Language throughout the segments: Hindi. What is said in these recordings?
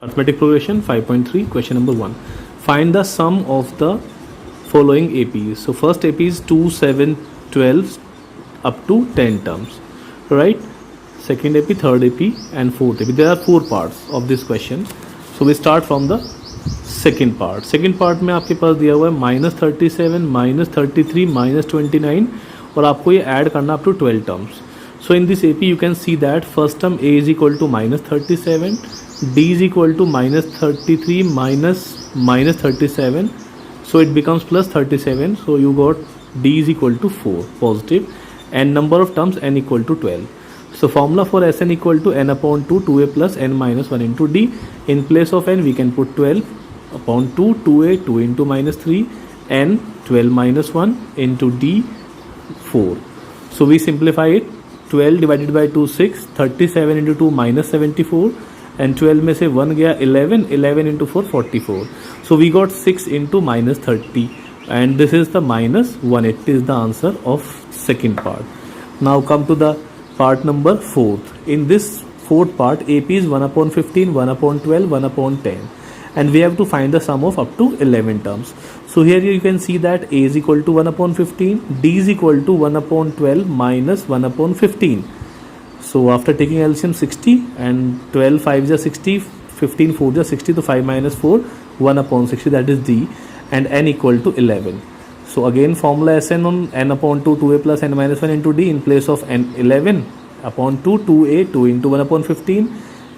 Arithmetic progression 5.3 question number 1. Find the sum of the following APs. So first AP is 2, 7, 12 up to 10 terms, right? Second AP, third AP and fourth AP. There are 4 parts of this question. So we start from the second part. Second part में आपके पास दिया हुआ है -37, -33, -29 और आपको ये ऐड करना up to 12 terms. So in this AP you can see that first term A is equal to -37, D is equal to -33 minus 37, so it becomes plus 37, so you got D is equal to 4 positive and number of terms n equal to 12. So formula for Sn equal to n upon 2 2a plus n minus 1 into D. In place of n we can put 12 upon 2 2a 2 into minus 3 n 12 minus 1 into D 4. So we simplify it. 12 divided by 2 6, 37 into 2 minus 74 and 12 में से 1 गया 11, 11 into 4 44. So we got 6 into minus 30 and this is the minus 1. It is the answer of second part. Now come to the part number 4th. In this fourth part AP is 1 upon 15, 1 upon 12, 1 upon 10 and we have to find the sum of up to 11 terms. So here you can see that A is equal to 1 upon 15, D is equal to 1 upon 12 minus 1 upon 15. So after taking LCM 60 and 12 5 is 60, 15 4 is 60, so 5 minus 4 1 upon 60, that is D, and n equal to 11. So again formula Sn on n upon 2 2a plus n minus 1 into D. In place of n 11 upon 2 2a 2 into 1 upon 15,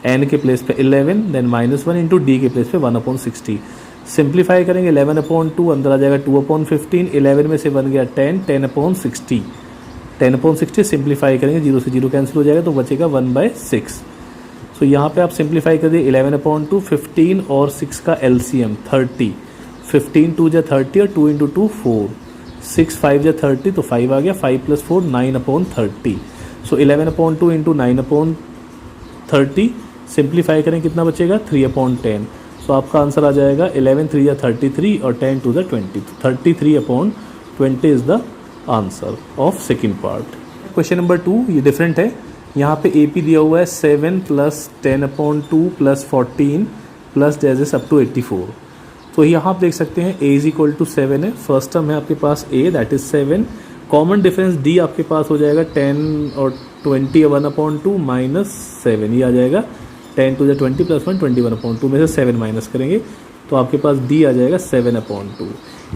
n के प्लेस पे 11 देन माइनस 1 इंटू डी के प्लेस पे 1 अपॉन 60. सिंप्लीफाई करेंगे 11 अपॉन 2 अंदर आ जाएगा 2 अपॉन 15, 11 में से बन गया 10, 10 अपॉन 60, 10 अपॉन 60 सिंप्लीफाई करेंगे 0 से 0 कैंसिल हो जाएगा तो बचेगा 1/6. सो यहाँ पे आप सिंप्लीफाई कर दिए 11 अपॉन 2, 15 और 6 का LCM 30, 15 2 जा 30 और 2 इंटू 2 4, 6 5 जा 30 तो 5 आ गया, 5 + 4 9 अपॉन 30. सो 11 अपॉन 2 इंटू 9 अपॉन 30 सिंप्लीफाई करें कितना बचेगा 3 अपॉन 10. सो आपका आंसर आ जाएगा 11 3 या 33 और 10 2 ज़ा 20. 33 upon 20 is the answer of second part. Question number 2 ये डिफरेंट है. यहाँ पे AP दिया हुआ है 7 + 10 upon 2 + 14 plus doses up to 84. तो यहाँ आप देख सकते हैं A इज इक्वल टू 7 है. फर्स्ट टर्म है आपके पास A that is 7. Common difference D आपके पास हो जाएगा 10 और 20 1 अपॉन 2 माइनस 7, ये आ जाएगा 10 2 20 + 1 21 अपॉन 2 में से 7 माइनस करेंगे तो आपके पास D आ जाएगा 7 अपॉन 2.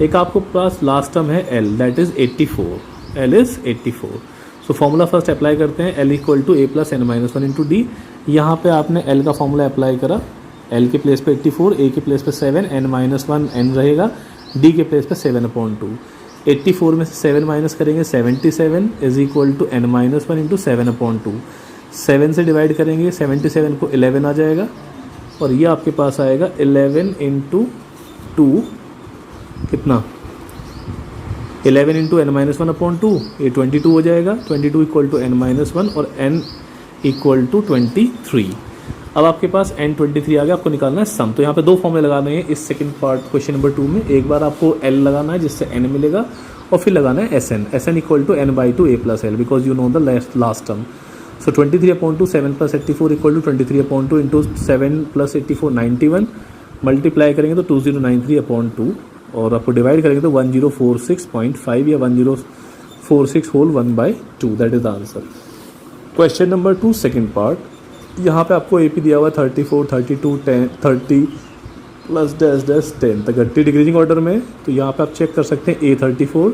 एक आपको पास लास्ट टर्म है L that is 84. L is 84. So formula first apply करते हैं L equal to A + n - 1 into D. यहाँ पे आपने L का फॉर्मूला अप्लाई करा. L के प्लेस पे 84, A के प्लेस पे 7, n - 1 n रहेगा, D के प्लेस पे 7 अपॉन 2. 84 में से 7 माइनस करेंगे 77 is equal to n - 1 into 7 upon 2. 7 से डिवाइड करेंगे 77 को 11 आ जाएगा और ये आपके पास आएगा 11 इंटू 2 कितना 11 इंटू n - 1 अपॉन 2, ये 22 हो जाएगा. 22 इक्वल टू n - 1 और n इक्वल टू 23. अब आपके पास n 23 आ गया, आपको निकालना है सम. तो यहाँ पे 2 फॉर्मूले लगाने हैं इस सेकंड पार्ट क्वेश्चन नंबर 2 में. एक बार आपको L लगाना है जिससे n मिलेगा और फिर लगाना है Sn. Sn equal to n/2 A + L because you know the last term. So 23 upon 2 7 + 84 equal to 23 upon 2 into 7 + 84 91. Multiply करेंगे तो 2093 अपॉन 2 और आपको डिवाइड करेंगे तो 1046.5 या 1046 whole 1/2 that is the answer. Question number 2 second part. यहाँ पे आपको AP दिया हुआ 34 32 10 30 प्लस डैश 10 तक 30 डिक्रीजिंग ऑर्डर में. तो यहाँ पे आप चेक कर सकते हैं A 34,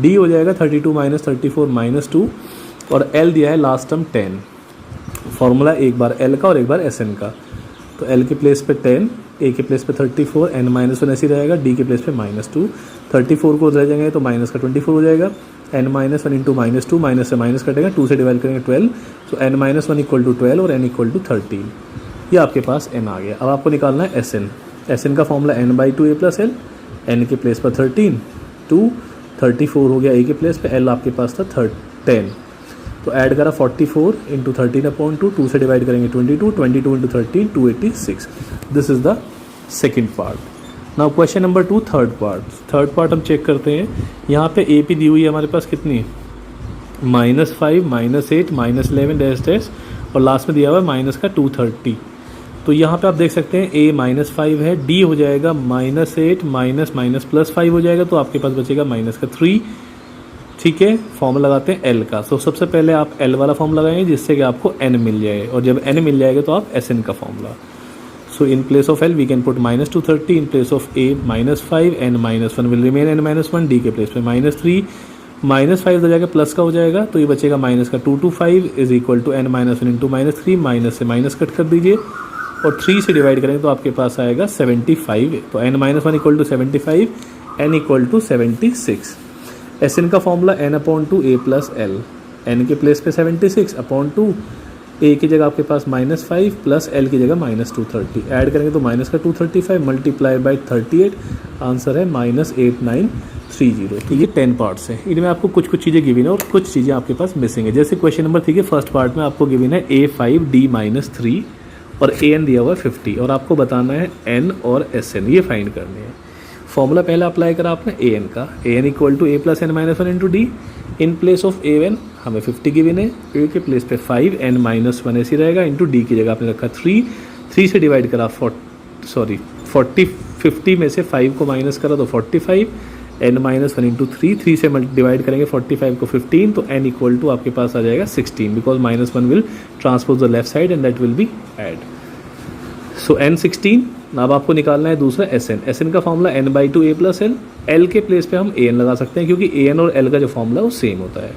D हो जाएगा 32 - 34 - 2 और L दिया है लास्ट टर्म 10. फॉर्मूला एक बार L का और एक बार Sn का. तो L के प्लेस पे 10, A के प्लेस पे 34, n - 1 ऐसे रहेगा, D के प्लेस पे -2. 34 को रह जाएंगे तो माइनस का 24 हो जाएगा. n - 1 इंटू -2 माइनस से माइनस कटेगा, 2 से डिवाइड करेंगे 12. सो n - 1 इक्वल टू 12 और n इक्वल टू 13. ये आपके पास n आ गया. अब आपको निकालना है Sn. Sn का formula n/2 A + L. n के प्लेस पर 13, 2 34 हो गया A के प्लेस पे, L आपके पास था 10. तो ऐड करा 44 इंटू 13 अपॉन 2, 2 से डिवाइड करेंगे 22, 22 into 13 286. This is the second part. Now question number 2 third part. Third part हम चेक करते हैं. यहाँ पे AP दी हुई है हमारे पास कितनी -5 -8 -11 डैश डैश और लास्ट में दिया हुआ है माइनस का 230. तो यहाँ पे आप देख सकते हैं a -5 है, d हो जाएगा -8 माइनस माइनस +5 हो जाएगा, तो आपके पास बचेगा -3। ठीक है, फॉर्मूला लगाते हैं l का। तो सबसे पहले आप l वाला फॉर्म लगाएंगे जिससे कि आपको n मिल जाए, और जब n मिल जाएगा तो आप Sn का formula. So in place of l we can put -230, in place of a -5, n -1 will remain n -1, d के प्लेस पे -3, -5 हो जाएगा प्लस का हो जाएगा, तो ये बचेगा माइनस का 2 to 5 is equal to n -1 into -3, minus से माइनस कट कर दीजिए और 3 से डिवाइड करेंगे तो आपके पास आएगा 75। तो n -1 equal to 75, n equal to 76। Sn का formula n/2 a plus l, n के प्लेस पे 76/2, a की जगह आपके पास -5 प्लस l की जगह -230, ऐड करेंगे तो माइनस का 235 मल्टीप्लाई बाई 38, आंसर है -8930। तो ये 10 पार्ट्स हैं, इनमें आपको कुछ कुछ चीज़ें गिवन है और कुछ चीज़ें आपके पास मिसिंग है। जैसे क्वेश्चन नंबर 3 के फर्स्ट पार्ट में आपको गिवन है a5 d -3 और an दिया हुआ है 50, और आपको बताना है n और Sn, ये फाइंड करने हैं। फॉर्मूला पहला अप्लाई करा आपने an का, an equal to a plus n -1 into D. In place of a1 हमें 50 गिवन है, a के प्लेस पे 5, n -1 ऐसे रहेगा, इंटू डी की जगह आपने रखा 3 से डिवाइड करा 50 में से 5 को माइनस करा तो 45, n -1 इंटू 3 से डिवाइड करेंगे 45 को 15, तो n इक्वल टू आपके पास आ जाएगा 16, because -1 will transpose the left side and that will be add. So n 16। अब आपको निकालना है दूसरा Sn का formula n/2 a plus l के प्लेस पे हम an लगा सकते हैं क्योंकि an और l का जो फॉर्मूला वो सेम होता है।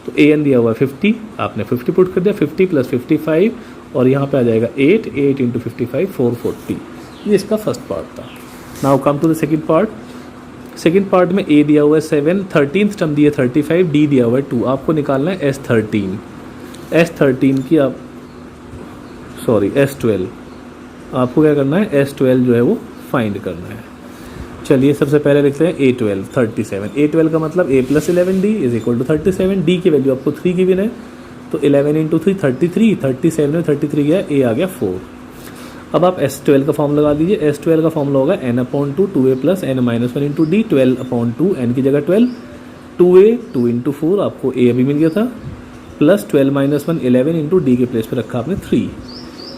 तो an दिया हुआ है 50, आपने 50 पुट कर दिया, 50 प्लस 55 और यहाँ पे आ जाएगा 8 इंटू 55 440। ये इसका फर्स्ट पार्ट था। Now come to the second part. Second part में a दिया हुआ है 7, 13th टर्म दिया 35, d दिया हुआ है 2। आपको निकालना है S13 की S12। आपको क्या करना है, S12 जो है वो फाइंड करना है। चलिए सबसे पहले लिखते हैं A12 37। A12 का मतलब a plus 11d is equal to 37, d की वैल्यू आपको 3 गिवन है, तो 11 इंटू 3 33, 37 में 33 गया, a आ गया 4। अब आप S12 का फॉर्म लगा दीजिए। S12 का फॉर्मूला होगा n/2 2a plus n -1 into D, 12/2, n की जगह 12, 2a 2 इंटू 4 आपको a अभी मिल गया था, प्लस 12 -1 11 इंटू डी के प्लेस पे रखा आपने 3,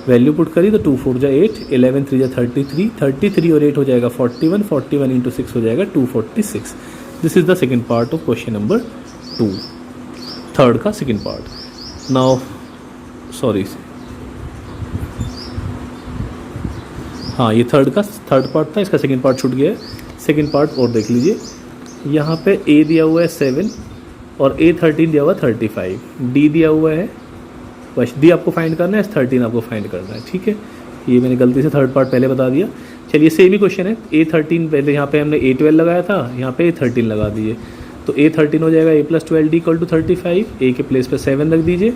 वैल्यू पुट करी तो 2 4 जा 8, 11 3 जा 33, 33 और 8 हो जाएगा 41, 41 इंटू 6 हो जाएगा 246। This is the second part of question number 2, third का सेकेंड पार्ट। नाउ सॉरी, हाँ ये थर्ड पार्ट था, इसका सेकेंड पार्ट छूट गया है। सेकेंड पार्ट और देख लीजिए, यहाँ पे a दिया हुआ है 7 और a13 दिया हुआ है 35, d दिया हुआ है, बस डी आपको फाइंड करना है, S13 आपको फाइंड करना है। ठीक है, ये मैंने गलती से थर्ड पार्ट पहले बता दिया। चलिए सेम ही क्वेश्चन है, A13 पहले यहाँ पे हमने A12 लगाया था, यहाँ पे A13 लगा दीजिए, तो A13 हो जाएगा a plus 12d equal to 35, a के प्लेस पे 7 रख दीजिए,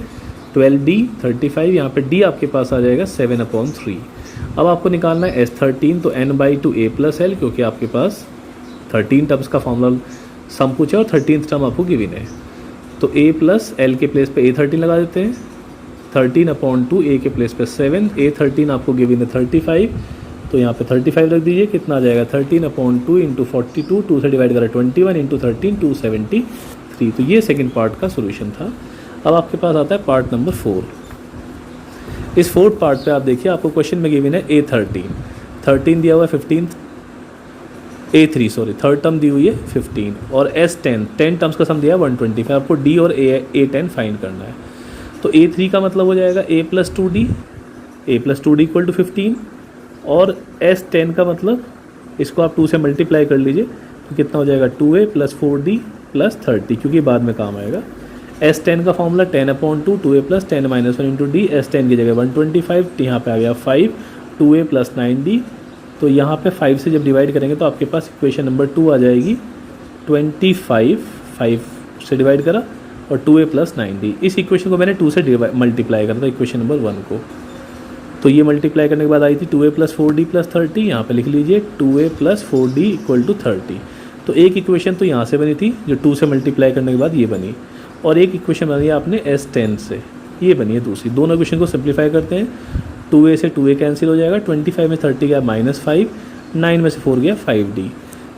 12d 35, यहाँ पे d आपके पास आ जाएगा 7/3। अब आपको निकालना है S13, तो n/2 a प्लस l, क्योंकि आपके पास 13 टर्म्स का फॉर्मूला सम पूछा और 13th टर्म आपको गिवन है, तो a प्लस l के प्लेस पे A13 लगा देते हैं, 13/2, a के प्लेस पे 7, a13 आपको गिवन है 35, तो यहाँ पे 35 रख दीजिए, कितना आ जाएगा 13/2 इंटू 42, 2 से डिवाइड करा 21 इंटू 13 273। तो ये सेकंड पार्ट का सोल्यूशन था। अब आपके पास आता है पार्ट नंबर 4। इस फोर्थ पार्ट पे आप देखिए, आपको क्वेश्चन में गिवन है A13 दिया हुआ है 15, A3 सॉरी थर्ड टर्म दी हुई है 15 और S10 10 टर्म्स का सम दिया है 125। आपको D और A10 फाइंड करना है। तो A3 का मतलब हो जाएगा a plus 2d equal to 15, और S10 का मतलब इसको आप 2 से मल्टीप्लाई कर लीजिए, तो कितना हो जाएगा 2a प्लस 4d प्लस 30, क्योंकि बाद में काम आएगा। S10 का formula 10/2 2a plus 10 -1 into D, S10 की जगह 125, तो यहाँ पे आ गया 5, 2a प्लस 9d, तो यहाँ पे 5 से जब डिवाइड करेंगे तो आपके पास इक्वेशन नंबर 2 आ जाएगी 25, 5 से डिवाइड करा और 2a प्लस 9d। इस इक्वेशन को मैंने 2 से मल्टीप्लाई करा था इक्वेशन नंबर 1 को, तो ये मल्टीप्लाई करने के बाद आई थी 2a प्लस 4d प्लस 30, यहाँ पे लिख लीजिए 2a plus 4d equal to 30। तो एक इक्वेशन तो यहाँ से बनी थी जो 2 से मल्टीप्लाई करने के बाद ये बनी, और एक इक्वेशन बनी आपने S10 से, ये बनी है दूसरी। दोनों इक्वेशन को सिंप्लीफाई करते हैं, 2a से 2a कैंसिल हो जाएगा, 25 में 30 गया -5, 9 में से 4 गया 5d,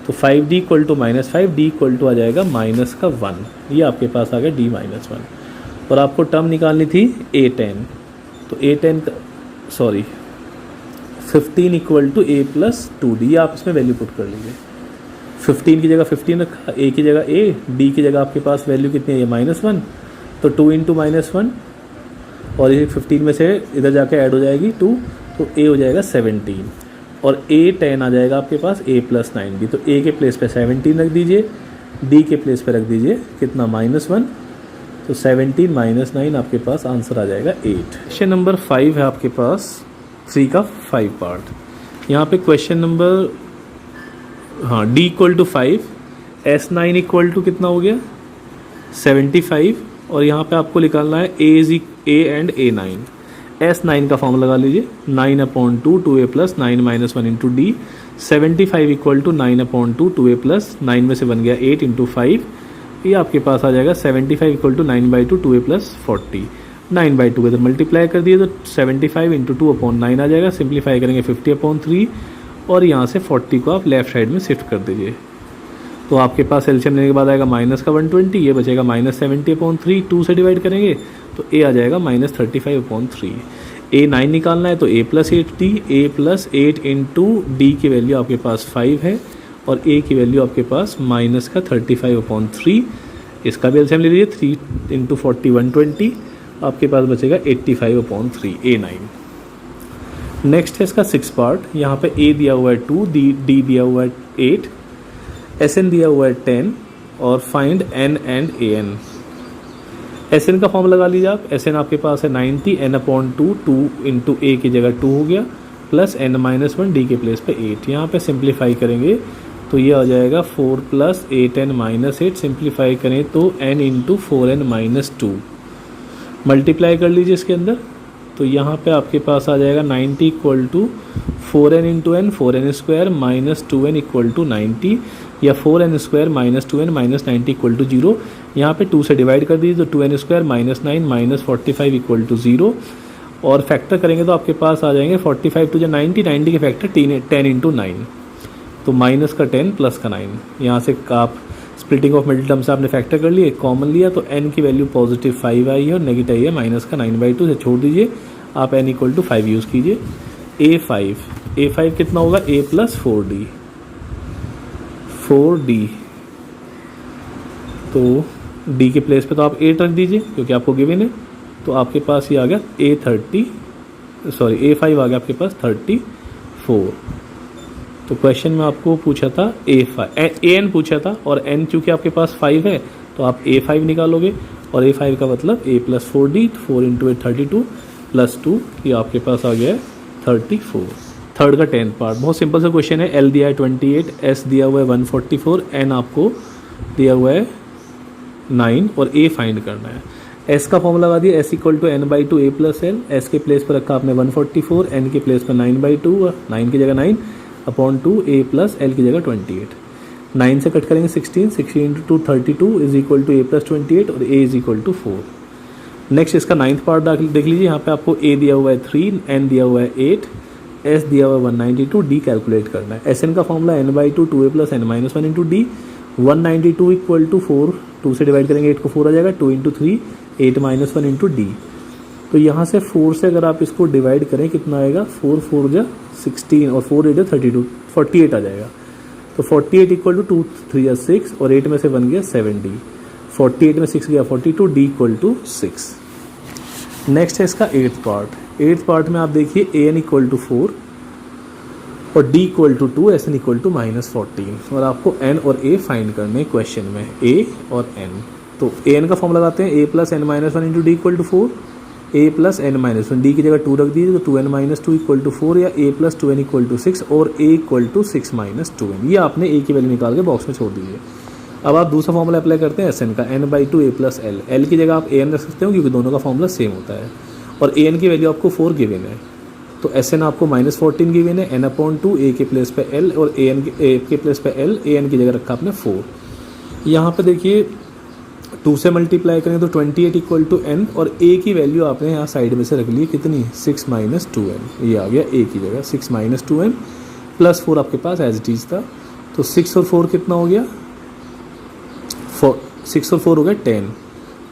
तो 5d equal to -5, d equal to आ जाएगा -1, ये आपके पास आ गया d -1। और आपको टर्म निकालनी थी A10, तो A10 का sorry 15 equal to A plus 2d, आप इसमें वैल्यू पुट कर लीजिए। 15 की जगह 15 रखा, ए की जगह ए, डी की जगह आपके पास वैल्यू कितनी है, ये -1, तो 2 इंटू -1 और ये 15 में से इधर जाके ऐड हो जाएगी 2, तो ए हो जाएगा 17 और ए 10 आ जाएगा आपके पास, ए प्लस 9d। तो ए के प्लेस पे 17 रख दीजिए, डी के प्लेस पे रख दीजिए कितना -1, तो 17 माइनस 9 आपके पास आंसर आ जाएगा 8। क्वेश्चन नंबर 5 है आपके पास 3 का 5 पार्ट। यहाँ पे question number d equal to 5, S9 equal to कितना हो गया 75 और यहाँ पे आपको निकालना है a एंड A9। S9 का फॉर्म लगा लीजिए 9/2 2a plus 9 minus 1 into D. 75 equal to 9/2 2a plus 9 में से बन गया 8 इंटू 5, ये आपके पास आ जाएगा 75 इक्वल टू 9/2 2a प्लस 40। 9/2 इधर मल्टीप्लाई कर दिए तो 75 इंटू 2/9 आ जाएगा। सिंप्लीफाई करेंगे 50/3 और यहाँ से 40 को आप लेफ्ट साइड में शिफ्ट कर दीजिए, तो आपके पास एलसीएम लेने के बाद आएगा माइनस का 120, ये बचेगा -70/3। 2 से डिवाइड करेंगे तो a आ जाएगा -35/3। A9 निकालना है तो a plus 8d, a plus 8 into D की वैल्यू आपके पास 5 है और a की वैल्यू आपके पास माइनस का 35/3। इसका भी एलसीएम ले लीजिए, 3 इंटू 40 120, आपके पास बचेगा 85/3 A9। नेक्स्ट है इसका 6 पार्ट। यहाँ पे a दिया हुआ है 2, d दिया हुआ है 8, Sn दिया हुआ है 10 और find n and an। Sn का फॉर्म लगा लीजिए आप। Sn आपके पास है 90, n/2 2 इंटू a की जगह 2 हो गया प्लस n-1 d के प्लेस पे 8। यहाँ पे सिंप्लीफाई करेंगे तो ये आ जाएगा 4 प्लस 8n-8। सिंप्लीफाई करें तो n इंटू 4n-2 मल्टीप्लाई कर लीजिए इसके अंदर, तो यहाँ पे आपके पास आ जाएगा 90 equal to 4n into N 4n square minus 2n equal to 90 या 4n square minus 2n minus 90 equal to 0। यहाँ पे 2 से डिवाइड कर दीजिए तो 2n square minus 9 minus 45 equal to 0 और फैक्टर करेंगे तो आपके पास आ जाएंगे 45 टू 90, 90 के फैक्टर 10 इंटू 9, तो माइनस का 10 प्लस का 9। यहाँ से आप स्प्लिटिंग ऑफ मिडिल टर्म से आपने फैक्टर कर लिए, कॉमन लिया तो n की वैल्यू पॉजिटिव 5 आई है और नेगेटिव है माइनस का 9/2 से छोड़ दीजिए, आप n इक्वल टू 5 यूज़ कीजिए। A5 कितना होगा, a प्लस 4d, तो d के प्लेस पे तो आप 8 रख दीजिए क्योंकि आपको गिवन है, तो आपके पास ये आ गया A5 आ गया आपके पास 34। तो क्वेश्चन में आपको पूछा था an पूछा था और n चूँकि आपके पास 5 है तो आप A5 निकालोगे और A5 का मतलब a plus 4d, 4 into 8 32 plus 2, ये आपके पास आ गया है 34। थर्ड का 10 पार्ट, बहुत सिंपल सा क्वेश्चन है। L दिया है 28, S दिया हुआ है 144, N आपको दिया हुआ है 9 और A फाइंड करना है। S का फॉर्म लगा दिया, S equal to n/2 a plus L. S के प्लेस पर रखा आपने 144, N के प्लेस पर 9/2, 9 की जगह 9/2 a प्लस L की जगह 28। 9 से कट करेंगे 16, 16 into 32 is equal to a plus 28 और a is equal to 4। Next इसका 9th पार्ट देख लीजिए, यहाँ पे आपको a दिया हुआ है 3, n दिया हुआ है 8, s दिया हुआ है 192, d कैलकुलेट करना है। Sn का formula n/2 2a plus n-1 into D. 192 equal to 4, 2 से डिवाइड करेंगे 8 को 4 आ जाएगा, 2 इंटू 3 8 माइनस 1 इंटू डी। तो यहाँ से 4 से अगर आप इसको डिवाइड करें कितना आएगा, 4 4 जा 16 और 4 8 32, 48 आ जाएगा। तो 48 इक्वल टू 2 3 जा 6 और 8 में से बन गया 7d। 48 में 6 गया 42, d इक्वल टू 6। नेक्स्ट है इसका 8th पार्ट। 8th पार्ट में आप देखिए an इक्वल टू 4 और d equal to 2, Sn equal to -14 और आपको n और a फाइंड करने क्वेश्चन में, a और n। तो an का फॉर्म लगाते हैं, a plus n-1 into D equal to 4, a plus n-1, d की जगह 2 रख दीजिए तो 2n-2 इक्वल टू 4 या a plus 2n equal to 6 और a equal to 6 minus 2n। ये आपने a की वैल्यू निकाल के बॉक्स में छोड़ दीजिए। अब आप दूसरा फॉर्मूला अप्लाई करते हैं Sn का, n/2 a plus L. L की जगह आप an रख सकते हो क्योंकि दोनों का फॉर्मूला सेम होता है और an की वैल्यू आपको 4 गिवन है, तो Sn आपको -14 गिवन है, n/2 a के प्लेस पे l और a के प्लेस पे l, an की जगह रखा आपने 4। यहाँ पे देखिए 2 से मल्टीप्लाई करें तो 28 इक्वल टू n और a की वैल्यू आपने यहाँ साइड में से रख ली कितनी, 6 माइनस 2n। ये आ गया a की जगह 6 माइनस 2n प्लस 4 आपके पास एज इट इज़ था। तो 6 और 4 कितना हो गया, 6 और 4 हो गया 10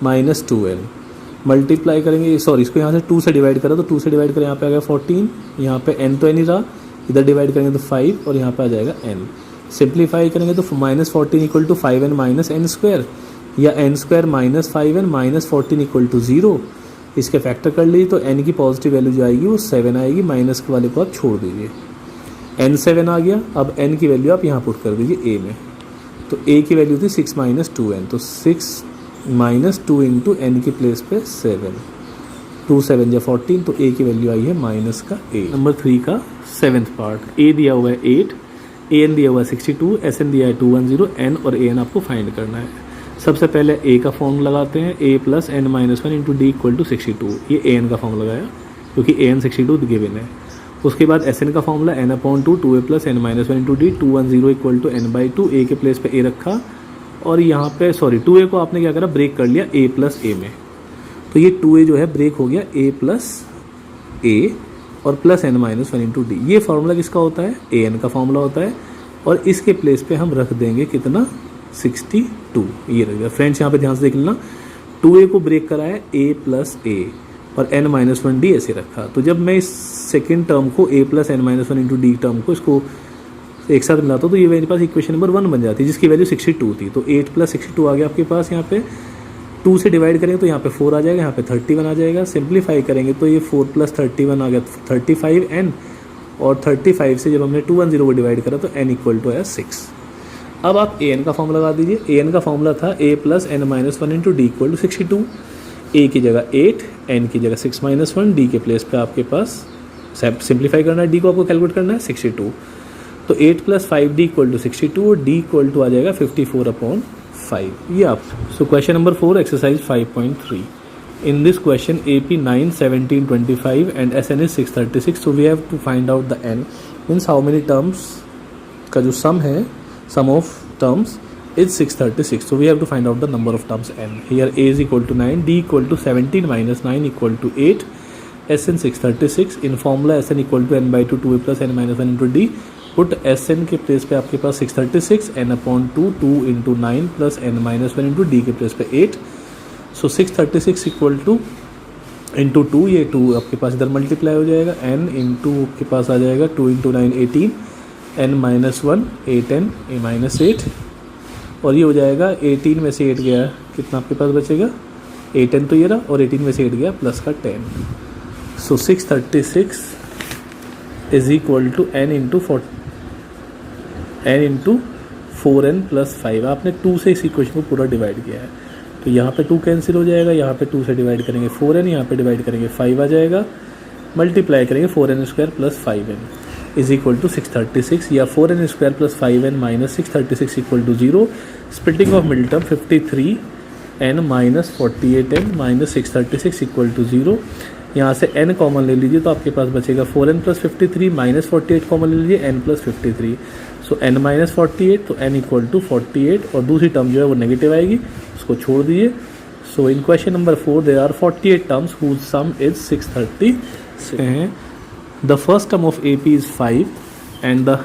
माइनस 2n मल्टीप्लाई करेंगे, सॉरी इसको यहाँ से 2 से डिवाइड करें तो 2 से डिवाइड करें, यहाँ पे आ गया 14, यहाँ पे n तो n ही रहा, इधर डिवाइड करेंगे तो 5 और यहाँ पे आ जाएगा n। सिंप्लीफाई करेंगे तो -14 equal to 5n minus n square, या n square minus 5n minus 14 equal to 0। इसके फैक्टर कर लीजिए तो n की पॉजिटिव वैल्यू जो आएगी वो 7 आएगी, माइनस के वाले को आप छोड़ दीजिए, n 7 आ गया। अब n की वैल्यू आप यहाँ पुट कर दीजिए a में, तो a की वैल्यू थी 6 माइनस 2n, तो 6 माइनस 2 इंटू एन की प्लेस पे 7, 2 7 या 14, तो a की वैल्यू आई है माइनस का a। नंबर 3 का 7th पार्ट, a दिया हुआ है 8, an दिया हुआ है 62, sn दिया है 210, n और an आपको फाइंड करना है। सबसे पहले a का फॉर्म लगाते हैं, a plus n minus 1 into D equal to 62, ये an का फॉर्म लगाया क्योंकि an 62 गिवन है। उसके बाद sn का formula n upon 2 2a plus n minus 1 into D, 210 equal to n by 2, a के प्लेस पे a रखा और यहाँ पे 2a को आपने क्या करा, ब्रेक कर लिया a प्लस a में, तो ये 2a जो है ब्रेक हो गया a प्लस a और plus n minus 1 into D. ये फार्मूला किसका होता है, an का फार्मूला होता है, और इसके प्लेस पे हम रख देंगे कितना, 62, ये रख दिया। फ्रेंड्स यहाँ पे ध्यान से देख लेना, 2a को ब्रेक करा है a प्लस a और n माइनस 1 डी ऐसे रखा। तो जब मैं इस सेकेंड टर्म को a plus n minus 1 into D term को इसको एक साथ मिलाता हूँ तो ये मेरे पास इक्वेशन नंबर 1 बन जाती है, जिसकी वैल्यू 62 थी। तो 8 प्लस 62 आ गया आपके पास, यहाँ पे 2 से डिवाइड करेंगे तो यहाँ पे 4 आ जाएगा, यहाँ पे 31 आ जाएगा। सिंप्लीफाई करेंगे तो ये 4 प्लस 31 आ गया 35n, और 35 से जब हमने 210 को डिवाइड करा तो n इक्वल टू आया 6। अब आप an का फॉर्मूला लगा दीजिए। an का फॉर्मूला था a plus n minus 1 into D equal to 62, a की जगह 8, n की जगह 6 माइनस 1, डी के प्लेस पे आपके पास सिंप्लीफाई करना है, डी को आपको कैलकुलेट करना है 62, तो 8 प्लस 5d इक्वल टू 62 और d इक्वल टू आ जाएगा 54/5, ये आप। So question number 4 exercise 5.3, in this question AP 9 17 25 and SN is 636, so we have to find out the n, means how many terms का जो सम है, sum of terms is 636, so we have to find out the number of terms n. Here a is equal to 9, d equal to 17 minus 9 equal to 8, sn 636, in formula sn equal to n by 2 2a plus n minus 1 into d, put sn के प्लेस पे आपके पास 636, n upon 2 2 into 9 plus n minus 1 into d के प्लेस पे 8, so 636 equal to into 2, ये 2 आपके पास इधर मल्टीप्लाई हो जाएगा, n into के पास आ जाएगा 2 into 9 18, n minus 1 8n a minus 8, और ये हो जाएगा 18 में से 8 गया कितना आपके पास बचेगा, 8n तो ये रहा, और 18 में से 8 गया प्लस का 10, so 636 is equal to n into 4n plus 5। आपने 2 से इस इक्वेशन को पूरा डिवाइड किया है, तो यहाँ पे 2 कैंसिल हो जाएगा, यहाँ पे 2 से डिवाइड करेंगे 4n, यहाँ पे डिवाइड करेंगे 5 आ जाएगा, मल्टीप्लाई करेंगे 4n square plus 5n is equal to 636, या 4n square plus 5n minus 636 equal to 0, splitting of middle term 53n minus 48n minus 636 equal to 0, यहाँ से n कॉमन ले लीजिए तो आपके पास बचेगा 4n प्लस 53 माइनस 48 कॉमन ले लीजिए n प्लस 53, सो n माइनस 48, तो n इक्वल टू 48, और दूसरी टर्म जो है वो नेगेटिव आएगी, उसको छोड़ दीजिए। So in question number 4 there are 48 terms whose sum is 636 हैं। The first term of AP is 5 and the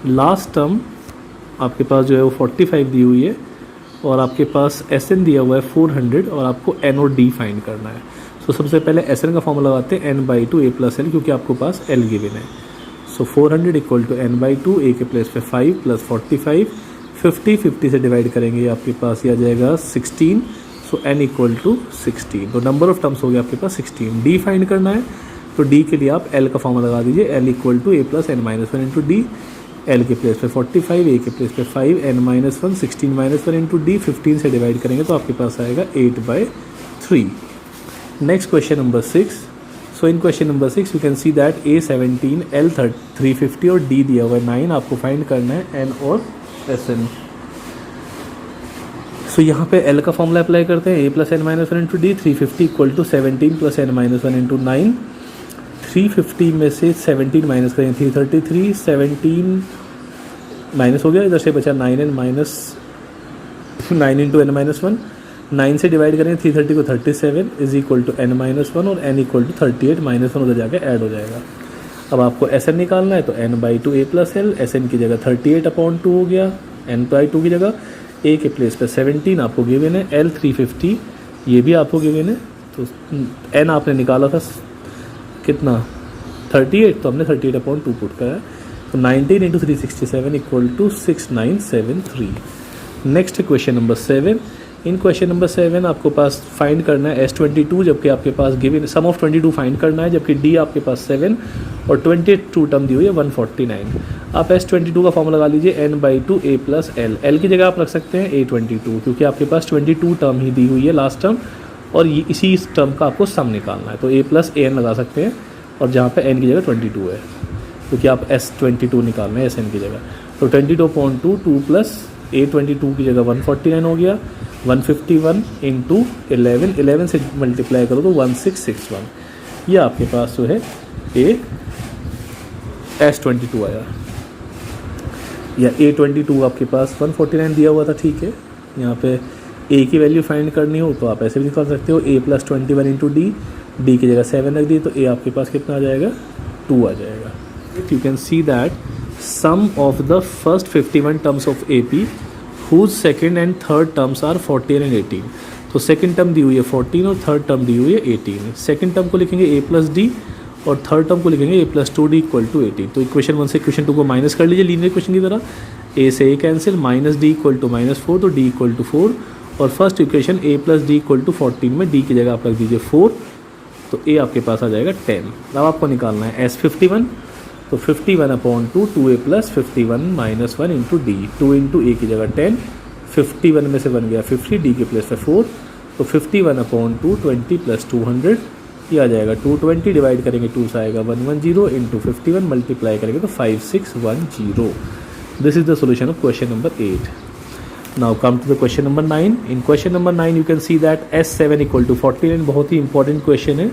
last term आपके पास जो है वो 45 दी हुई है, और आपके पास SN दिया हुआ है 400, और आपको N और D फाइंड करना है। सो सबसे पहले SN का फॉर्मूला लगाते हैं n by 2 a plus l, क्योंकि आपको पास L गिवन है। So 400 equal to n by 2, a के प्लेस पे 5 प्लस 45, 50 से डिवाइड करेंगे आपके पास ये आ जाएगा 16, सो n इक्वल टू 16, तो नंबर ऑफ टर्म्स हो गया आपके पास 16। D फाइंड करना है, तो D के लिए आप L का फॉर्मूला लगा दीजिए, L equal to a plus n minus 1 into D, L के प्लेस पे 45, a के प्लेस पे 5, n minus 1 16 minus 1 into D, 15 से डिवाइड करेंगे तो आपके पास आएगा 8/3। Next question number 6, so in question number 6 you can see that a 17, L 350 और D दिया हुआ है 9, आपको फाइंड करना है n और SN। सो यहाँ पे L का फॉर्मूला अप्लाई करते हैं, a plus n minus 1 into D, 350 equal to 17 plus n minus 1 into 9, 350 में से 17 माइनस करेंगे 333, 17 माइनस हो गया, इधर से बचा 9n minus 9 into n minus 1, 9 से डिवाइड करेंगे 330 को 37 is equal to n minus 1, और n इक्वल टू 38 माइनस 1 उधर जाके ऐड हो जाएगा। अब आपको SN निकालना है, तो n by 2 a plus l, SN की जगह 38/2 हो गया, n बाई 2 की जगह, a के प्लेस पे 17 आपको गिवन है, L 350 ये भी आपको गिवन है, तो n आपने निकाला था कितना 38, तो हमने 38/2 पुट करा है। तो 19 into 367 equal to 6973। Next question number 7। In question number 7 आपको पास फाइंड करना है S22, जबकि आपके पास गिवन सम ऑफ 22 फाइंड करना है, जबकि D आपके पास 7 और 22 टर्म दी हुई है 149। आप S22 का फॉर्मूला लगा लीजिए n/2 a plus l। l की जगह आप रख सकते हैं A22, क्योंकि आपके पास 22 टर्म ही दी हुई है लास्ट टर्म, और इसी टर्म का आपको सम निकालना है। तो a प्लस an लगा सकते हैं, और जहाँ पे n की जगह 22 है, क्योंकि आप S22 निकालना है SN की जगह। तो 22/2 2 प्लस A22 की जगह 149 हो गया, 151 इंटू 11 से मल्टीप्लाई करो तो 1661। ये आपके पास जो है S22 आया, या A22 आपके पास 149 दिया हुआ था, ठीक है। यहाँ पे A की वैल्यू फाइंड करनी हो तो आप ऐसे भी निकाल सकते हो, A प्लस 21 इंटू D की जगह 7 रख दी, तो A आपके पास कितना आ जाएगा 2 आ जाएगा। You can see that sum of the first 51 terms of AP whose second and third terms are 14 and 18। तो सेकेंड टर्म दी हुई है 14 और थर्ड टर्म दी हुई है 18। सेकेंड टर्म को लिखेंगे A प्लस D और थर्ड टर्म को लिखेंगे A plus 2D equal to 18। तो इक्वेशन 1 से इक्वेशन 2 को माइनस कर लीजिए लीनियर इक्वेशन की तरह, A से A cancel, minus D equal to -4, तो D इक्वल टू 4, और first equation A plus D equal to 14 में D की जगह आप रख दीजिए 4, तो A आपके पास आ जाएगा 10। अब आपको निकालना है S51, तो 51/2 2A plus 51 - 1 into D, 2 into A की जगह 10, 51 में से बन गया 50, D के प्लेस पे 4, तो 51/2 20 प्लस 200, ये आ जाएगा 220, डिवाइड करेंगे 2 से आएगा 110 इंटू 51, मल्टीप्लाई करेंगे तो 5610। This is the solution of question number 8। Now come to the question number 9। In question number 9 you can see that S7 equal to 49, बहुत ही इंपॉर्टेंट क्वेश्चन है,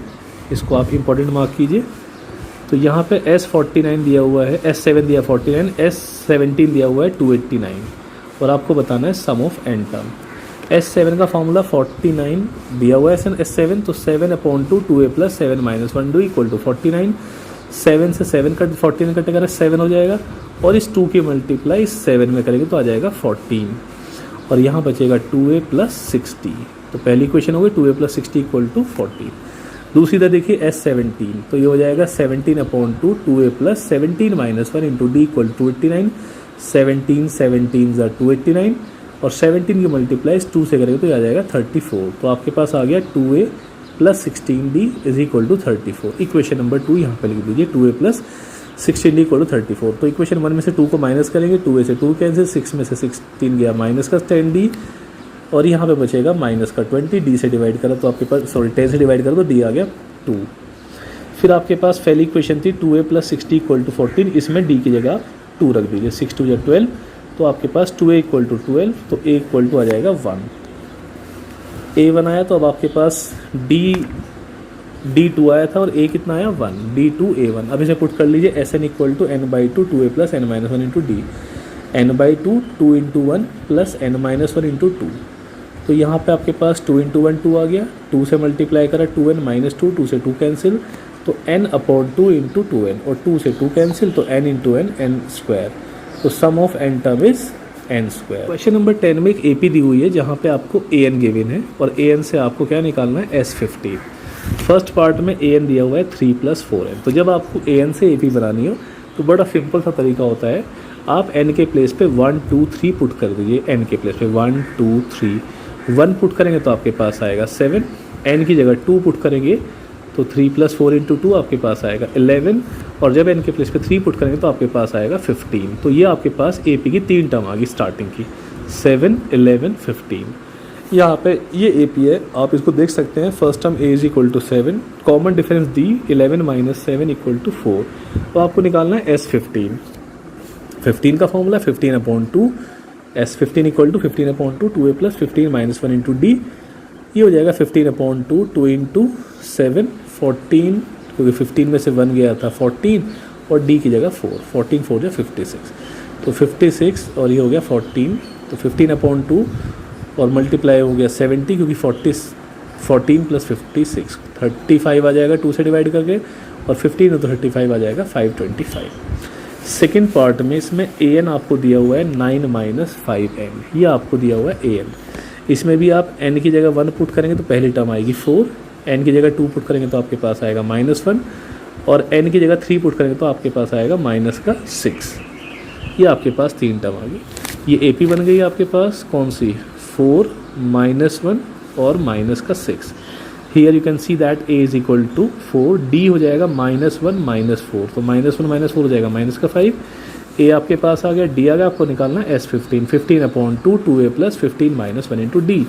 इसको आप इंपॉर्टेंट मार्क कीजिए। तो यहाँ पे S49 दिया हुआ है, S7 दिया 49, S17 दिया हुआ है 289, और आपको बताना है sum of n term. S7 का फॉर्मूला 49 दिया हुआ है S7, तो 7/2 2A प्लस 7 - 1 2 इक्वल टू 49। 7 से 7 कट 14 कटेगा 7 हो जाएगा, और इस 2 की मल्टीप्लाई 7 में करेंगे तो आ जाएगा 14, और यहाँ बचेगा 2A प्लस 60। तो पहली इक्वेशन हो गई 2A प्लस 60 इक्वल टू 14। दूसरी इधर देखिए S17, तो ये हो जाएगा 17/2 2A plus 17 - 1 into D equal to 89। 17 17 289, और 17 की मल्टीप्लाई 2 से करेंगे तो ये आ जाएगा 34। तो आपके पास आ गया 2A plus 16D is equal to 34। Equation number 2 यहाँ पे लिख दीजिए, 2A plus 16D equal to 34। तो इक्वेशन 1 में से 2 को माइनस करेंगे, 2A से 2 कैंसिल, 6 में से 16 गया माइनस का 10D, और यहाँ पे बचेगा माइनस का 20, D से डिवाइड करो तो आपके पास 10 से डिवाइड करो तो D आ गया 2। फिर आपके पास पहली इक्वेशन थी 2A प्लस 60 इक्वल टू 14, इसमें D की जगह 2 रख दीजिए, 6 2 12, तो आपके पास 2A इक्वल टू 12, तो A इक्वल टू आ जाएगा 1। A1 आया, तो अब आपके पास D2 आया था, और A कितना आया 1, D2 A1। अब इसे पुट कर लीजिए, SN equal to n/2 2A plus n - 1 into D, n/2 2 into 1 plus n - 1 into 2। तो यहाँ पे आपके पास 2 इंटू 1 2 आ गया, 2 से मल्टीप्लाई करा 2n - 2, 2 से 2 कैंसिल, तो n/2 इंटू 2n, और 2 से 2 कैंसिल, तो n इंटू n स्क्वायर। तो sum of n term is n square. Question number 10 में एक AP दी हुई है जहाँ पे आपको an गिवन है, और an से आपको क्या निकालना है S15। फर्स्ट पार्ट में an दिया हुआ है 3 + 4n। तो जब आपको an से AP बनानी हो तो बड़ा सिंपल सा तरीका होता है, आप n के प्लेस पे 1 2 3 पुट कर दीजिए, n के प्लेस पे 1 2 3, 1 पुट करेंगे तो आपके पास आएगा 7, n की जगह 2 पुट करेंगे तो 3 + 4 इंटू 2 आपके पास आएगा 11, और जब n के प्लेस पे 3 पुट करेंगे तो आपके पास आएगा 15। तो ये आपके पास AP की 3 टर्म आ गई स्टार्टिंग की, 7 11 15। यहाँ पे ये AP है, आप इसको देख सकते हैं। First term A is equal to 7, common difference D 11 - 7 equal to 4। तो आपको निकालना है S15। 15 का formula 15/2, S15 equal to 15/2 2A plus 15 - 1 into D, ये हो जाएगा 15/2 2 इंटू 7 14, क्योंकि 15 में से 1 गया था 14, और D की जगह 4, 14 4 जो 56, तो 56, और ये हो गया 14, तो 15/2 और मल्टीप्लाई हो गया 70, क्योंकि 14 प्लस 56 35 आ जाएगा 2 से डिवाइड करके, और 15 हो तो 35 आ जाएगा 525। सेकेंड पार्ट में इसमें an आपको दिया हुआ है 9 - 5n, ये आपको दिया हुआ है an। इसमें भी आप n की जगह 1 पुट करेंगे तो पहली टर्म आएगी 4, n की जगह 2 पुट करेंगे तो आपके पास आएगा -1 और n की जगह 3 पुट करेंगे तो आपके पास आएगा -6। ये आपके पास 3 टर्म आ गई। ये AP बन गई आपके पास कौन सी 4 -1 और -6। Here you can see that a is equal to 4, d हो जाएगा -1 -4, तो -1 -4 हो जाएगा -5। a आपके पास आ गया, d आ गया, आपको निकालना है S15, 15/2 2a + 15 -1 into d।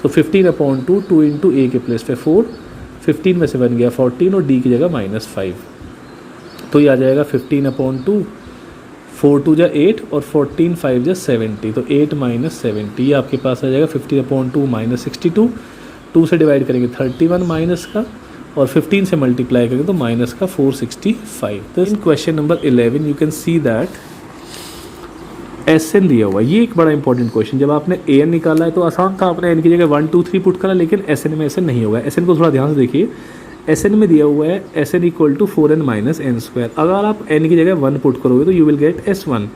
So 15/2 2 into a के प्लेस पे 4, 15 में से बन गया 14 और d की जगह -5, तो ये आ जाएगा 15/2, 4 2 जा 8 और 14 5 जा 70, तो 8 - 70 ये आपके पास आ जाएगा 15/2 -62, 2 से डिवाइड करेंगे 31 माइनस का और 15 से मल्टीप्लाई करेंगे तो माइनस का 465। तो in question number 11 you can see that SN दिया हुआ है। ये एक बड़ा इंपॉर्टेंट क्वेश्चन, जब आपने AN निकाला है तो आसान था, आपने N की जगह 1 2 3 पुट करा, लेकिन SN में ऐसे नहीं होगा। SN को थोड़ा ध्यान से देखिए, SN में दिया हुआ है SN equal to 4n - n²। अगर आप n की जगह 1 पुट करोगे तो you will get S1,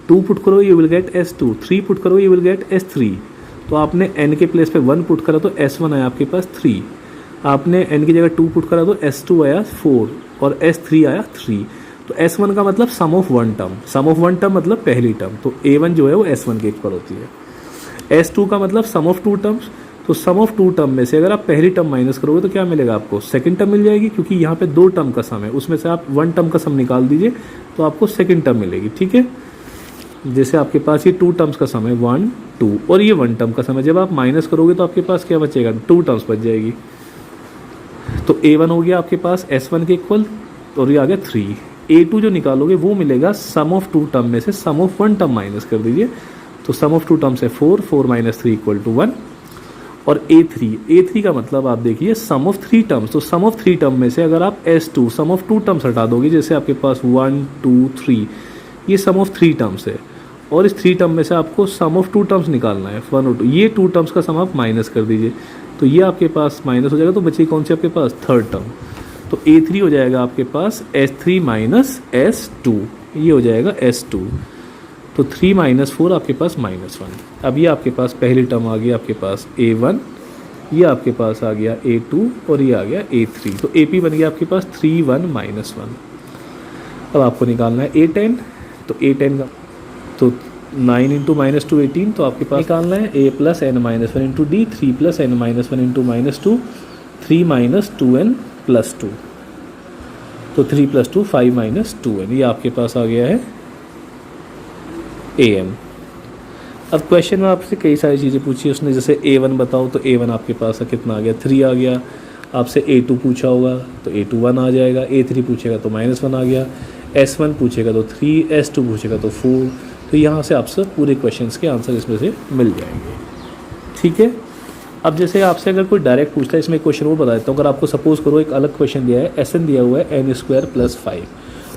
2 put करोगे you will get S2, 3 put करोगे यू विल गेट S3। तो आपने n के प्लेस पे 1 पुट करा तो S1 आया आपके पास 3, आपने n की जगह 2 पुट करा तो S2 आया 4 और S3 आया 3। तो S1 का मतलब sum of one term, sum of one term मतलब पहली टर्म, तो A1 जो है वो S1 के इक्वल होती है। S2 का मतलब सम ऑफ 2 टर्म्स, तो सम ऑफ 2 टर्म में से अगर आप पहली टर्म माइनस करोगे तो क्या मिलेगा आपको, सेकंड टर्म मिल जाएगी, क्योंकि यहाँ पे 2 टर्म का सम है, उसमें से आप 1 टर्म का सम निकाल दीजिए तो आपको सेकंड टर्म मिलेगी। ठीक है, जैसे आपके पास ये 2 टर्म्स का सम है 1 2 और ये 1 टर्म का सम है, जब आप माइनस करोगे तो आपके पास क्या बचेगा, 2 टर्म्स बच जाएगी। तो A1 हो गया आपके पास S1 के इक्वल और ये आ गया 3। A2 जो निकालोगे वो मिलेगा सम ऑफ 2 टर्म में से सम ऑफ 1 टर्म माइनस कर दीजिए, तो सम ऑफ 2 टर्म्स है 4 4 - 3 = 1। और A3 का मतलब आप देखिए सम ऑफ 3 टर्म्स, तो सम ऑफ 3 टर्म में से अगर आप S2 सम ऑफ 2 टर्म्स हटा दोगे, जैसे आपके पास 1 2 3 ये सम ऑफ 3 टर्म्स है, और इस 3 टर्म में से आपको सम ऑफ 2 टर्म्स निकालना है 1 और 2, ये 2 टर्म्स का सम आप माइनस कर दीजिए, तो ये आपके पास माइनस हो जाएगा, तो बची कौन सी आपके पास थर्ड टर्म, तो A3 हो जाएगा आपके पास S3 - S2, ये हो जाएगा S2, तो 3 - 4 आपके पास -1। अब ये आपके पास पहली टर्म आ गई आपके पास A1, ये आपके पास आ गया A2 और ये आ गया A3, तो AP बन गया आपके पास 3 1 -1। अब आपको निकालना है A10, तो A10 का तो 9 × -2 18, तो आपके पास निकालना है A + n - 1 × D, 3 + n - 1 × -2, 3 - 2n + 2, तो 3 + 2 5 - 2n, ये आपके पास आ गया है AM। अब क्वेश्चन में आपसे कई सारी चीज़ें पूछी उसने, जैसे A1 बताओ, तो A1 आपके पास कितना आ गया 3 आ गया, आपसे A2 पूछा होगा तो A2 1 आ जाएगा, A3 पूछेगा तो -1 आ गया, S1 पूछेगा तो 3, S2 पूछेगा तो 4, तो यहाँ से आपसे पूरे क्वेश्चंस के आंसर इसमें से मिल जाएंगे। ठीक है, अब जैसे आपसे अगर कोई डायरेक्ट पूछता है, इसमें क्वेश्चन वो बता देता हूँ। अगर आपको सपोज करो एक अलग क्वेश्चन दिया है, SN दिया हुआ है n² + 5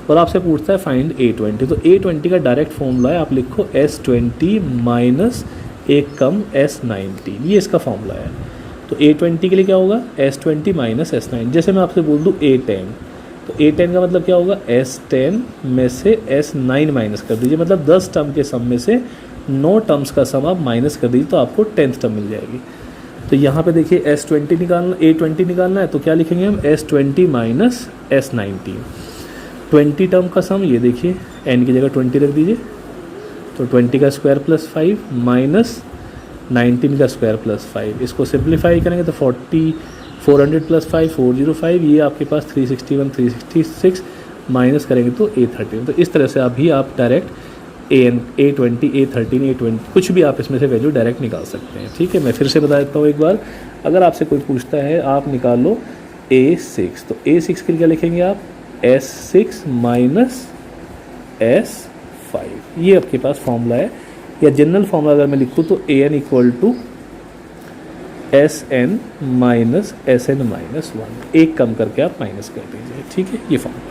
और आपसे पूछता है फाइंड A20, तो A20 का डायरेक्ट फॉर्मूला है, आप लिखो S20 माइनस एक कम S19, ये इसका फॉर्मूला है। तो A20 के लिए क्या होगा, S20 माइनस S9। जैसे मैं आपसे बोल दूँ A10, तो A10 का मतलब क्या होगा, S10 में से S9 माइनस कर दीजिए, मतलब 10 टर्म के सम में से 9 टर्म्स का सम आप माइनस कर दीजिए तो आपको 10th टर्म मिल जाएगी। तो यहाँ पे देखिए S20 निकालना, A20 निकालना है, तो क्या लिखेंगे हम, S20 माइनस S19, 20 टर्म का सम, ये देखिए n की जगह 20 रख दीजिए, तो 20 का स्क्वायर + 5 माइनस 19 का स्क्वायर + 5, इसको सिंप्लीफाई करेंगे तो 400 + 5 405, ये आपके पास 361 366 माइनस करेंगे तो A13। तो इस तरह से आप डायरेक्ट A20 A13 A20 कुछ भी आप इसमें से वैल्यू डायरेक्ट निकाल सकते हैं। ठीक है, मैं फिर से बता देता हूँ एक बार, अगर आपसे कोई पूछता है आप निकाल लो A6, तो A6 के लिए क्या लिखेंगे आप, S6 माइनस S5, ये आपके पास फॉर्मूला है, या जनरल फॉर्मूला अगर मैं लिखूँ तो AN = SN - SN - 1, एक कम करके आप माइनस कर दीजिए। ठीक है, ये फॉर्मूला।